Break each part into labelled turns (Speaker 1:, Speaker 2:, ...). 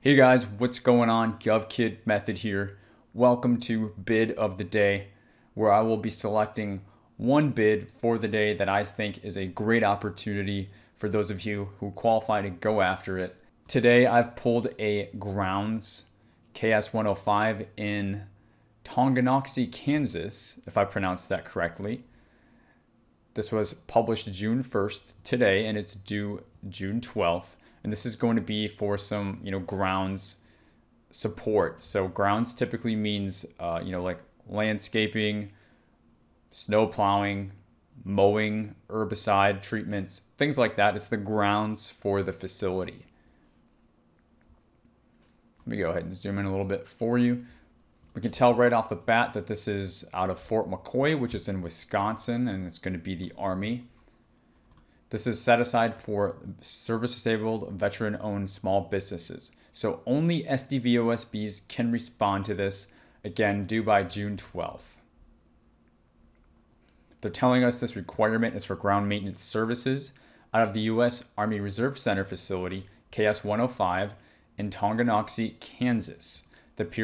Speaker 1: Hey guys, what's going on? GovKid Method here. Welcome to Bid of the Day, where I will be selecting one bid for the day that I think is a great opportunity for those of you who qualify to go after it. Today I've pulled a grounds KS105 in Tonganoxie, Kansas, if I pronounced that correctly. This was published June 1st today, and it's due June 12th. And this is going to be for some, grounds support. So grounds typically means, like landscaping, snow plowing, mowing, herbicide treatments, things like that. It's the grounds for the facility. Let me go ahead and zoom in a little bit for you. We can tell right off the bat that this is out of Fort McCoy, which is in Wisconsin, and it's going to be the Army. This is set aside for service-disabled, veteran-owned small businesses. So only SDVOSBs can respond to this, again, due by June 12th. They're telling us this requirement is for ground maintenance services out of the U.S. Army Reserve Center facility, KS-105, in Tonganoxie, Kansas. Look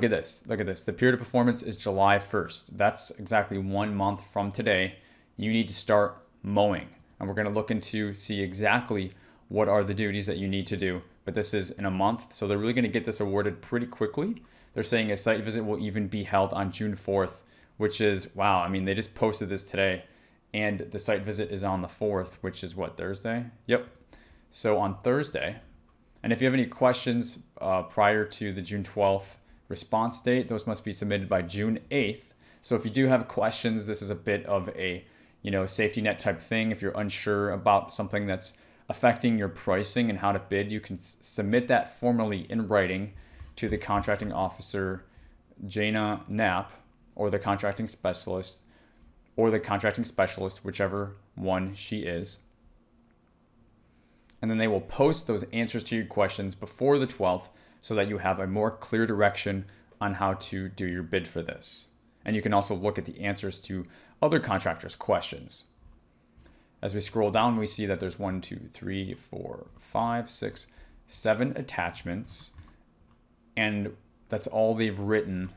Speaker 1: at this. The period of performance is July 1st. That's exactly 1 month from today. You need to start mowing, and we're going to look into see exactly what are the duties that you need to do, but this is in a month, so they're really going to get this awarded pretty quickly. They're saying a site visit will even be held on June 4th, which is, wow, I mean, they just posted this today, and the site visit is on the 4th, which is what, Thursday? Yep. So on Thursday, and if you have any questions prior to the June 12th response date, those must be submitted by June 8th. So if you do have questions, this is a bit of a safety net type thing. If you're unsure about something that's affecting your pricing and how to bid, you can submit that formally in writing to the contracting officer, Jana Knapp, or the contracting specialist, whichever one she is. And then they will post those answers to your questions before the 12th so that you have a more clear direction on how to do your bid for this. And you can also look at the answers to other contractors' questions. As we scroll down, we see that there's 1, 2, 3, 4, 5, 6, 7 attachments. And that's all they've written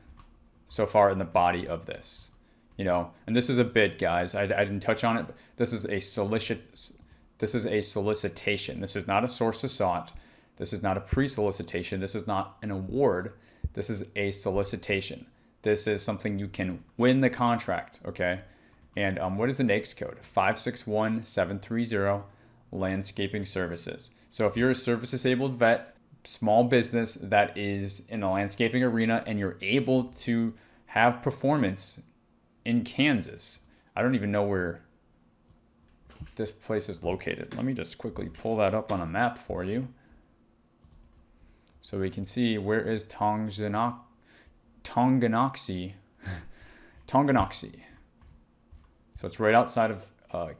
Speaker 1: so far in the body of this. And this is a bid, guys. I didn't touch on it, but this is a solicitation. This is not a source of sought. This is not a pre-solicitation. This is not an award. This is a solicitation. This is something you can win the contract, okay? And what is the NAICS code? 561730, landscaping services. So if you're a service-disabled vet, small business that is in the landscaping arena, and you're able to have performance in Kansas, I don't even know where this place is located. Let me just quickly pull that up on a map for you, so we can see where is Tonganoxie. So it's right outside of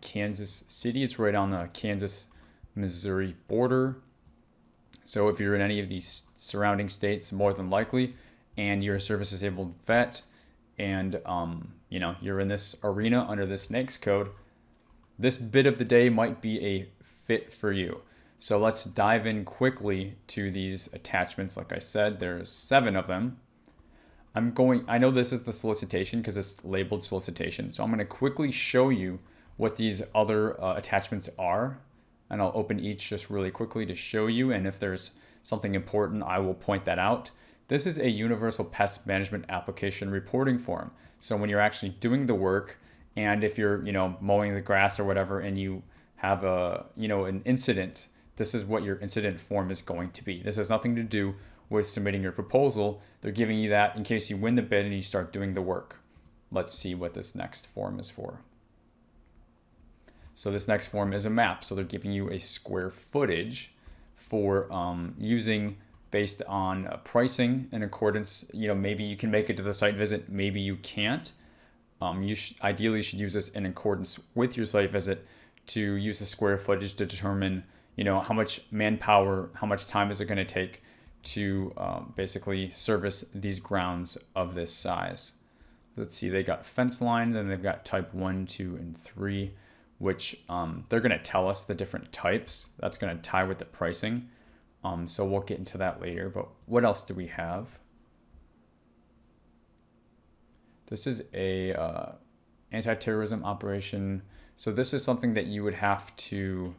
Speaker 1: Kansas City. It's right on the Kansas-Missouri border. So if you're in any of these surrounding states, more than likely, and you're a service-disabled vet, and you're in this arena under this NAICS code, this bid of the day might be a fit for you. So let's dive in quickly to these attachments. Like I said, there's 7 of them. I know this is the solicitation because it's labeled solicitation. So I'm going to quickly show you what these other attachments are. And I'll open each just really quickly to show you. And if there's something important, I will point that out. This is a universal pest management application reporting form. So when you're actually doing the work, and if you're, mowing the grass or whatever, and you have an incident, this is what your incident form is going to be. This has nothing to do with submitting your proposal. They're giving you that in case you win the bid and you start doing the work. Let's see what this next form is for. So this next form is a map. So they're giving you a square footage for using based on pricing in accordance. Maybe you can make it to the site visit, maybe you can't. Ideally you should use this in accordance with your site visit to use the square footage to determine, how much manpower, how much time is it going to take to basically service these grounds of this size. Let's see, they got fence line, then they've got type 1, 2, and 3, which they're going to tell us the different types. That's going to tie with the pricing. So we'll get into that later. But what else do we have? This is a anti-terrorism operation. So this is something that you would have to,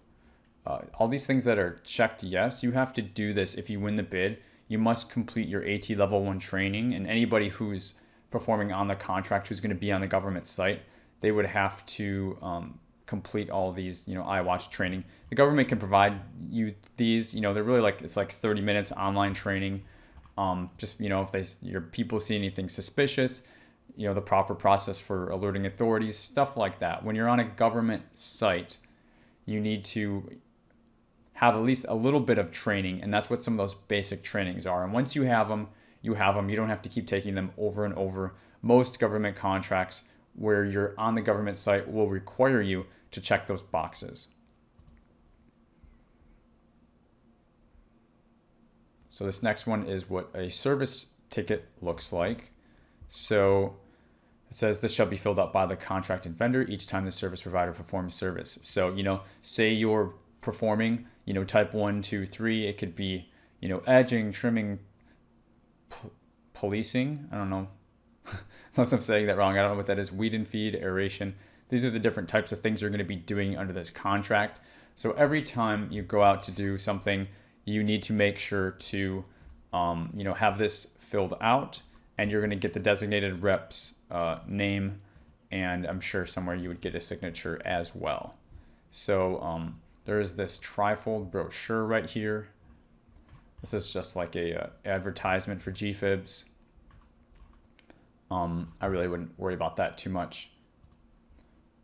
Speaker 1: all these things that are checked yes, you have to do this if you win the bid. You must complete your AT level 1 training, and anybody who's performing on the contract who's going to be on the government site, they would have to complete all these, iWatch training. The government can provide you these, they're really it's like 30 minutes online training. Just, if your people see anything suspicious, the proper process for alerting authorities, stuff like that. When you're on a government site, you need to have at least a little bit of training, and that's what some of those basic trainings are. And once you have them, you have them. You don't have to keep taking them over and over. Most government contracts where you're on the government site will require you to check those boxes. So this next one is what a service ticket looks like. So it says this shall be filled out by the contracted vendor each time the service provider performs service. So, say you're performing, type 1, 2, 3, it could be, edging, trimming, policing. I don't know. Unless I'm saying that wrong. I don't know what that is. Weed and feed, aeration. These are the different types of things you're going to be doing under this contract. So every time you go out to do something, you need to make sure to, have this filled out, and you're going to get the designated rep's name, and I'm sure somewhere you would get a signature as well. So there's this trifold brochure right here. This is just like a advertisement for GFibs. I really wouldn't worry about that too much.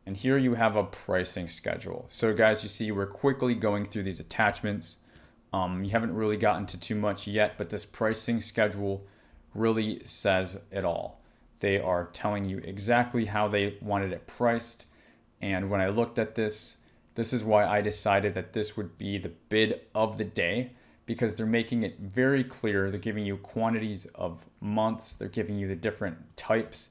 Speaker 1: And here you have a pricing schedule. So guys, you see we're quickly going through these attachments. You haven't really gotten to too much yet, but this pricing schedule really says it all. They are telling you exactly how they wanted it priced. And when I looked at this, this is why I decided that this would be the bid of the day, because they're making it very clear. They're giving you quantities of months. They're giving you the different types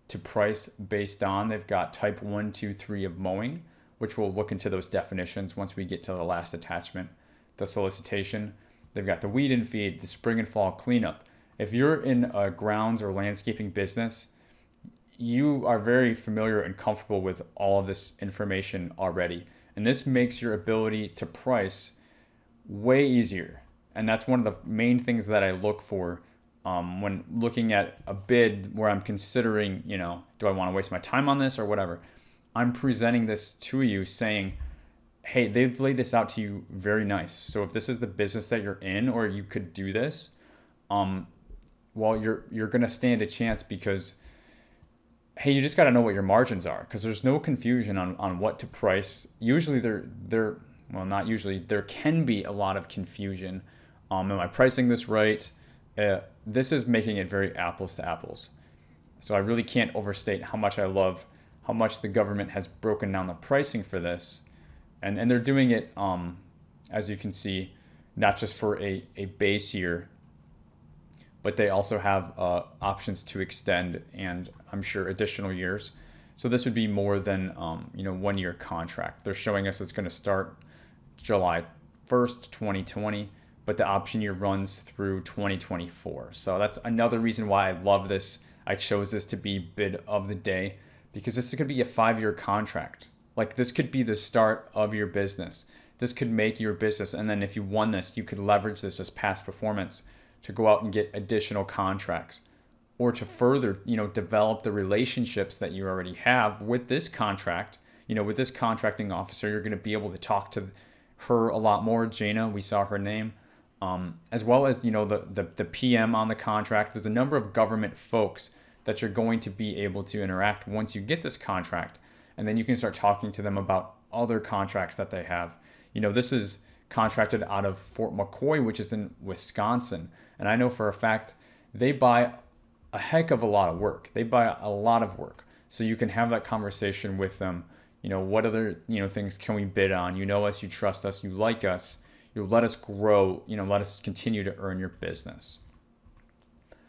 Speaker 1: to price based on. They've got type 1, 2, 3 of mowing, which we'll look into those definitions once we get to the last attachment, the solicitation. They've got the weed and feed, the spring and fall cleanup. If you're in a grounds or landscaping business, you are very familiar and comfortable with all of this information already. And this makes your ability to price way easier. And that's one of the main things that I look for when looking at a bid where I'm considering, do I want to waste my time on this or whatever. I'm presenting this to you saying, hey, they've laid this out to you very nice. So if this is the business that you're in, or you could do this, well, you're going to stand a chance, because, hey, you just got to know what your margins are, because there's no confusion on what to price. Usually well, not usually, there can be a lot of confusion. Am I pricing this right? This is making it very apples to apples. So I really can't overstate how much I love how much the government has broken down the pricing for this. And they're doing it, as you can see, not just for a base year, but they also have options to extend, and I'm sure additional years. So this would be more than 1 year contract. They're showing us it's going to start July 1st, 2020, but the option year runs through 2024. So that's another reason why I love this. I chose this to be bid of the day, because this could be a 5-year contract. Like, this could be the start of your business. This could make your business, and then if you won this, you could leverage this as past performance to go out and get additional contracts, or to further, develop the relationships that you already have with this contract. With this contracting officer, you're going to be able to talk to her a lot more. Jana, we saw her name, as well as, the PM on the contract. There's a number of government folks that you're going to be able to interact once you get this contract. And then you can start talking to them about other contracts that they have. This is contracted out of Fort McCoy, which is in Wisconsin. And I know for a fact they buy a heck of a lot of work. They buy a lot of work. So you can have that conversation with them. What other, things can we bid on? You know us, you trust us, you like us, you'll let us grow, let us continue to earn your business.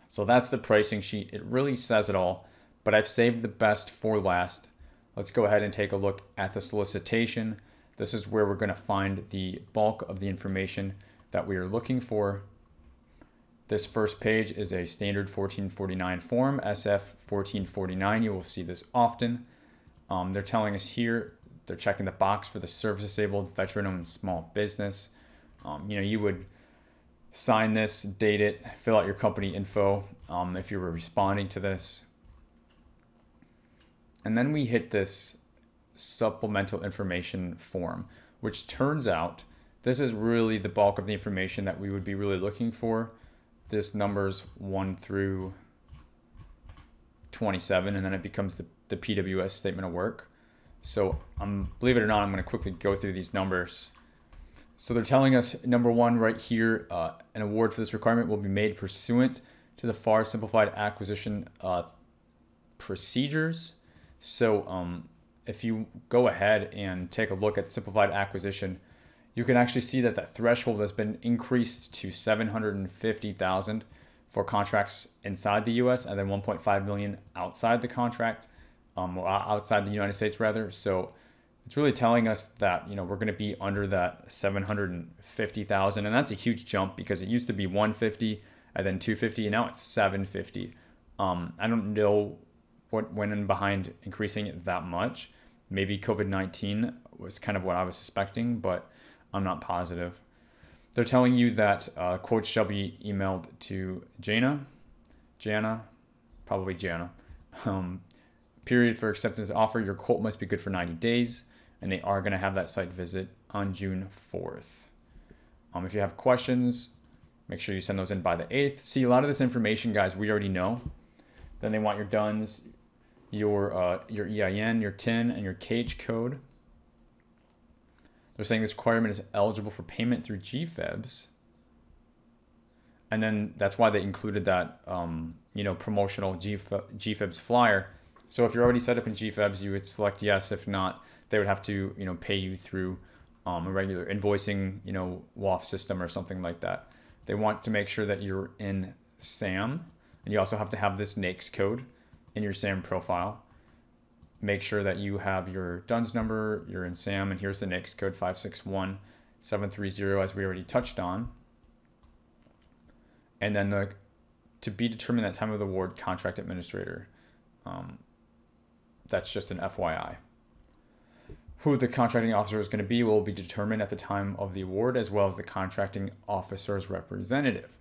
Speaker 1: So that's the pricing sheet. It really says it all, but I've saved the best for last. Let's go ahead and take a look at the solicitation. This is where we're going to find the bulk of the information. that we are looking for. This first page is a standard 1449 form, SF 1449. You will see this often. They're telling us here, they're checking the box for the service-disabled, veteran-owned small business. You would sign this, date it, fill out your company info if you were responding to this. And then we hit this supplemental information form, which turns out this is really the bulk of the information that we would be really looking for. This numbers 1 through 27, and then it becomes the PWS statement of work. So believe it or not, I'm going to quickly go through these numbers. So they're telling us, number 1 right here, an award for this requirement will be made pursuant to the FAR simplified acquisition procedures. So if you go ahead and take a look at simplified acquisition, you can actually see that that threshold has been increased to 750,000 for contracts inside the U.S. and then 1.5 million outside the contract, or outside the United States rather. So it's really telling us that we're going to be under that 750,000, and that's a huge jump because it used to be 150 and then 250, and now it's 750. I don't know what went in behind increasing it that much. Maybe COVID-19 was kind of what I was suspecting, but I'm not positive. They're telling you that quotes shall be emailed to Jana, probably Jana. Period for acceptance offer. Your quote must be good for 90 days, and they are going to have that site visit on June 4th. If you have questions, make sure you send those in by the 8th. See, a lot of this information, guys, we already know. Then they want your DUNS, your EIN, your TIN, and your CAGE code. They're saying this requirement is eligible for payment through GFEBs. And then that's why they included that, promotional GFEBs flyer. So if you're already set up in GFEBs, you would select yes. If not, they would have to, pay you through a regular invoicing, WAF system or something like that. They want to make sure that you're in SAM, and you also have to have this NAICS code in your SAM profile. Make sure that you have your DUNS number, you're in SAM, and here's the NAICS code 561730, as we already touched on. And then to be determined at time of the award, contract administrator. That's just an FYI. Who the contracting officer is going to be will be determined at the time of the award, as well as the contracting officer's representative.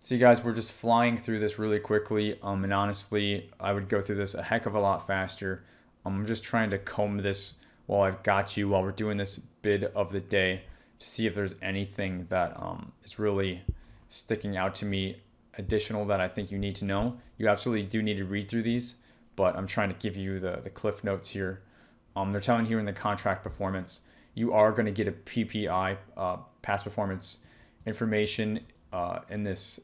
Speaker 1: So you guys, we're just flying through this really quickly, and honestly, I would go through this a heck of a lot faster. I'm just trying to comb this while I've got you, while we're doing this bid of the day, to see if there's anything that is really sticking out to me additional that I think you need to know. You absolutely do need to read through these, but I'm trying to give you the cliff notes here. They're telling you in the contract performance, you are going to get a PPI, past performance information in this.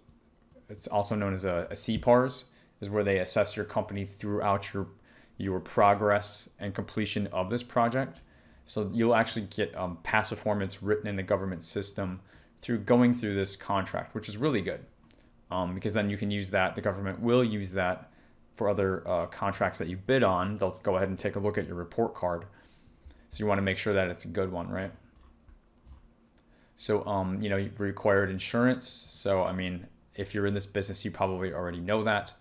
Speaker 1: It's also known as a CPARS, is where they assess your company throughout your progress and completion of this project. So you'll actually get past performance written in the government system through going through this contract, which is really good, because then you can use that. The government will use that for other contracts that you bid on. They'll go ahead and take a look at your report card. So you want to make sure that it's a good one, right? So, you required insurance. So, if you're in this business, you probably already know that.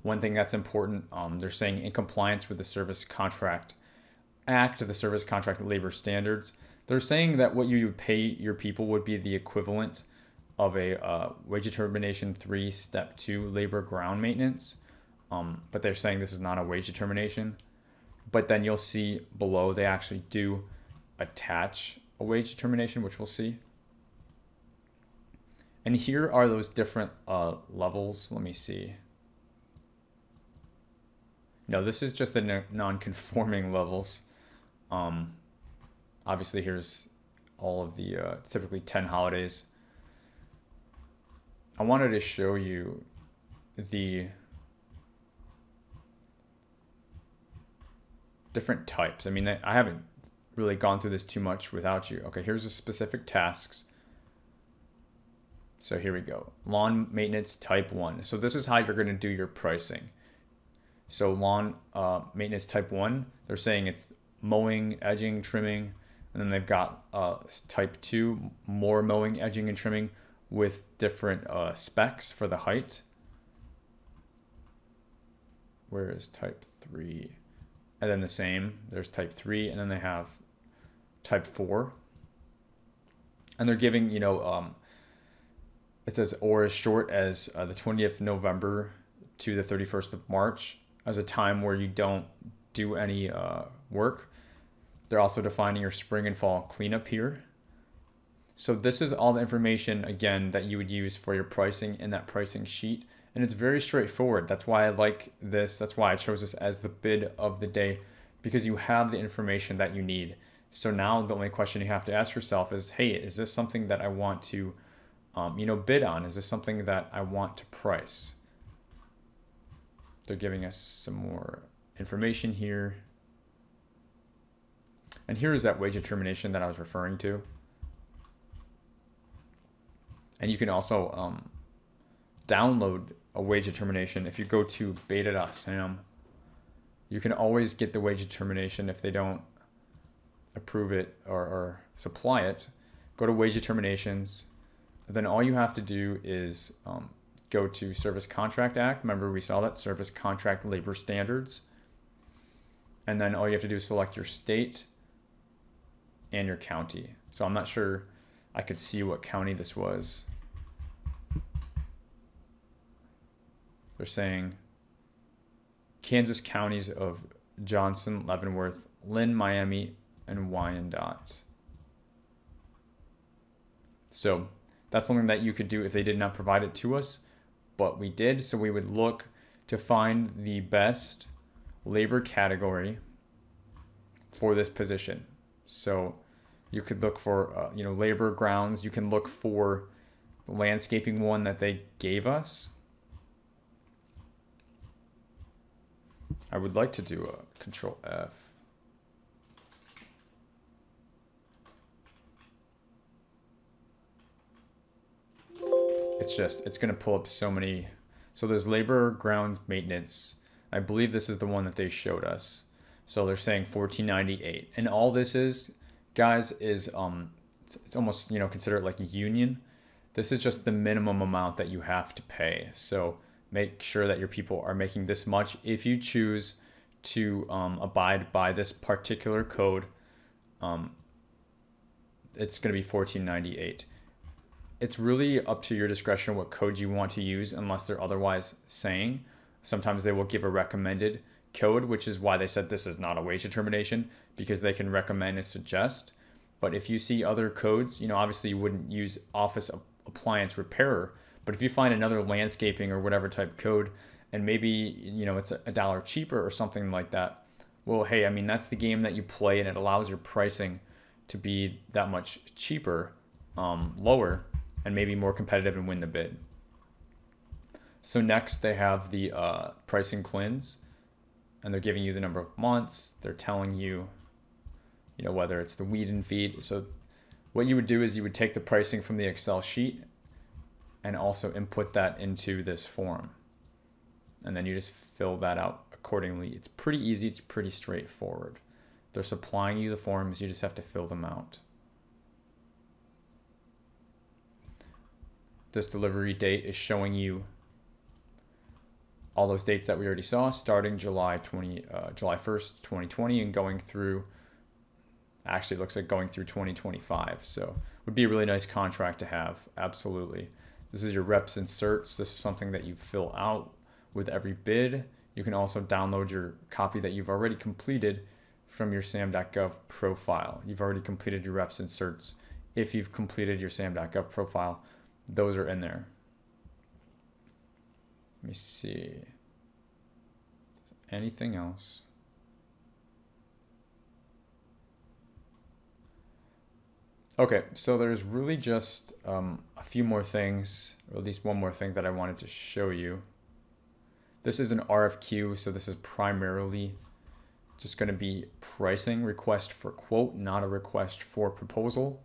Speaker 1: One thing that's important, they're saying in compliance with the Service Contract Act, the Service Contract Labor Standards, they're saying that what you would pay your people would be the equivalent of a Wage Determination 3 Step 2 labor ground maintenance. But they're saying this is not a wage determination. But then you'll see below they actually do attach a wage determination, which we'll see. And here are those different levels. Let me see. No, this is just the non-conforming levels. Obviously, here's all of the typically 10 holidays. I wanted to show you the different types. I haven't really gone through this too much without you. Okay, here's the specific tasks. So here we go. Lawn maintenance type 1. So this is how you're going to do your pricing. So lawn maintenance type 1, they're saying it's mowing, edging, trimming, And then they've got type 2, more mowing, edging, and trimming with different specs for the height. Where is type 3? And then the same, there's type 3, and then they have type 4. And they're giving, it says or as short as the 20th November to the 31st of March as a time where you don't do any work. They're also defining your spring and fall cleanup here. So this is all the information, again, that you would use for your pricing in that pricing sheet. And it's very straightforward. That's why I like this. That's why I chose this as the bid of the day, because you have the information that you need. So now the only question you have to ask yourself is, hey, is this something that I want to bid on? Is this something that I want to price? They're giving us some more information here. And here's that wage determination that I was referring to. And you can also download a wage determination. If you go to Beta.Sam, you can always get the wage determination if they don't approve it or supply it. Go to wage determinations. Then all you have to do is go to Service Contract Act. Remember, we saw that, Service Contract Labor Standards. And then all you have to do is select your state and your county. So I'm not sure I could see what county this was. They're saying Kansas counties of Johnson, Leavenworth, Lynn, Miami, and Wyandotte. So that's something that you could do if they did not provide it to us, but we did. So we would look to find the best labor category for this position. So you could look for, labor grounds. You can look for the landscaping one that they gave us. I would like to do a Control F. It's going to pull up so many. So there's labor ground maintenance. I believe this is the one that they showed us. So they're saying $14.98. And all this is, guys, is it's almost, consider it like a union. This is just the minimum amount that you have to pay. So make sure that your people are making this much. If you choose to abide by this particular code, it's going to be $14.98. It's really up to your discretion what code you want to use, unless they're otherwise saying. Sometimes they will give a recommended code, which is why they said this is not a wage determination, because they can recommend and suggest. But if you see other codes, obviously you wouldn't use office appliance repairer. But if you find another landscaping or whatever type code, and maybe, it's $1 cheaper or something like that, well, hey, that's the game that you play, and it allows your pricing to be that much cheaper, lower, and maybe more competitive and win the bid. So next they have the pricing cleanse, and they're giving you the number of months. They're telling you, whether it's the weed and feed. So what you would do is you would take the pricing from the Excel sheet and also input that into this form. And then you just fill that out accordingly. It's pretty easy. It's pretty straightforward. They're supplying you the forms. You just have to fill them out. This delivery date is showing you all those dates that we already saw, starting July 1st, 2020, and going through, actually it looks like going through 2025. So would be a really nice contract to have, absolutely. This is your reps and certs. This is something that you fill out with every bid. You can also download your copy that you've already completed from your SAM.gov profile. You've already completed your reps and certs. If you've completed your SAM.gov profile, those are in there. Let me see. Anything else? Okay, so there's really just a few more things, or at least one more thing that I wanted to show you. This is an RFQ, so this is primarily just going to be pricing, request for quote, not a request for proposal.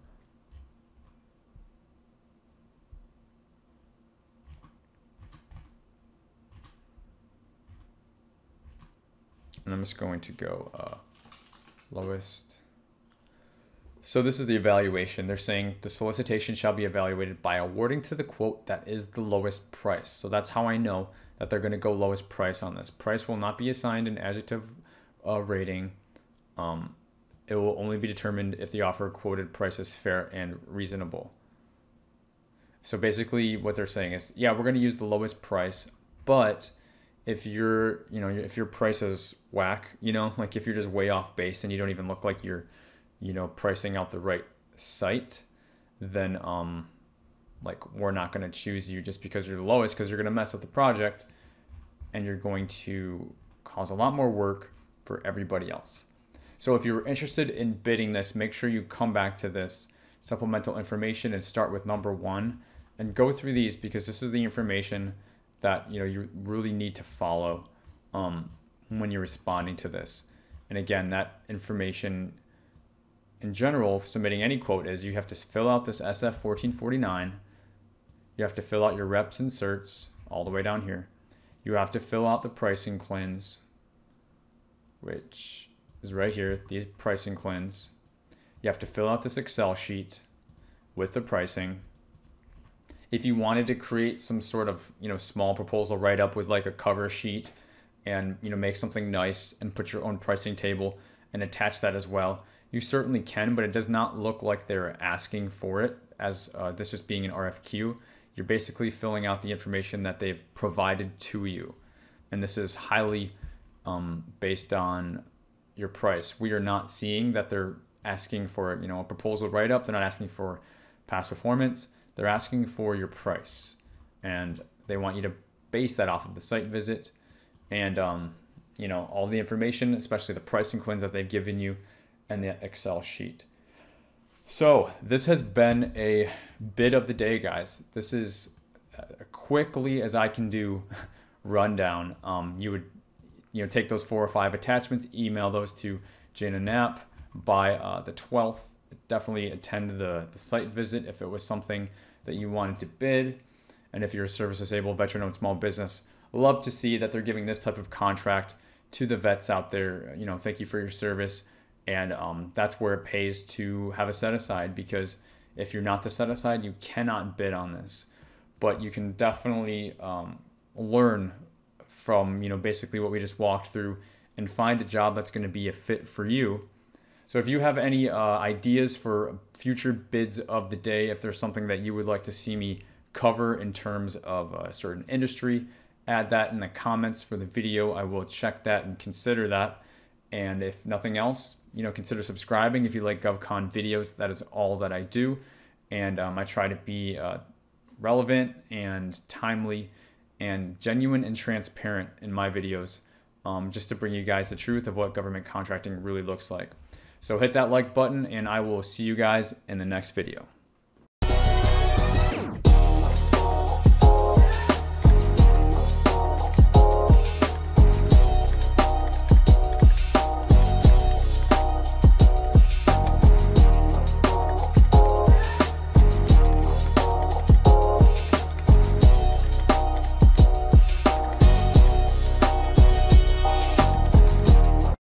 Speaker 1: And I'm just going to go lowest. So this is the evaluation. They're saying the solicitation shall be evaluated by awarding to the quote that is the lowest price. So that's how I know that they're going to go lowest price on this. Price will not be assigned an adjective rating. It will only be determined if the offer quoted price is fair and reasonable. So basically what they're saying is, yeah, we're going to use the lowest price, but if if your price is whack, like if you're just way off base and you don't even look like you're, pricing out the right site, then like we're not going to choose you just because you're the lowest, because you're going to mess up the project and you're going to cause a lot more work for everybody else. So if you're interested in bidding this, make sure you come back to this supplemental information and start with number 1 and go through these, because this is the information that you really need to follow when you're responding to this. And again, that information in general, submitting any quote, is you have to fill out this SF 1449. You have to fill out your reps and certs all the way down here. You have to fill out the pricing cleanse, which is right here, these pricing cleanse. You have to fill out this Excel sheet with the pricing. If you wanted to create some sort of small proposal write-up with like a cover sheet and make something nice and put your own pricing table and attach that as well, you certainly can, but it does not look like they're asking for it as this just being an RFQ. You're basically filling out the information that they've provided to you, and this is highly based on your price. We are not seeing that they're asking for a proposal write-up. They're not asking for past performance. They're asking for your price, and they want you to base that off of the site visit and all the information, especially the pricing cleanse that they've given you and the Excel sheet. So this has been a bid of the day, guys. This is quickly as I can do rundown. You would take those 4 or 5 attachments, email those to Jana Knapp by the 12th. Definitely attend the site visit if it was something that you wanted to bid. And if you're a service-disabled, veteran-owned small business, love to see that they're giving this type of contract to the vets out there. Thank you for your service. And that's where it pays to have a set-aside, because if you're not the set-aside, you cannot bid on this. But you can definitely learn from basically what we just walked through and find a job that's going to be a fit for you. So if you have any ideas for future bids of the day, if there's something that you would like to see me cover in terms of a certain industry, add that in the comments for the video. I will check that and consider that. And if nothing else, consider subscribing if you like GovCon videos. That is all that I do. And I try to be relevant and timely and genuine and transparent in my videos, just to bring you guys the truth of what government contracting really looks like. So hit that like button, and I will see you guys in the next video.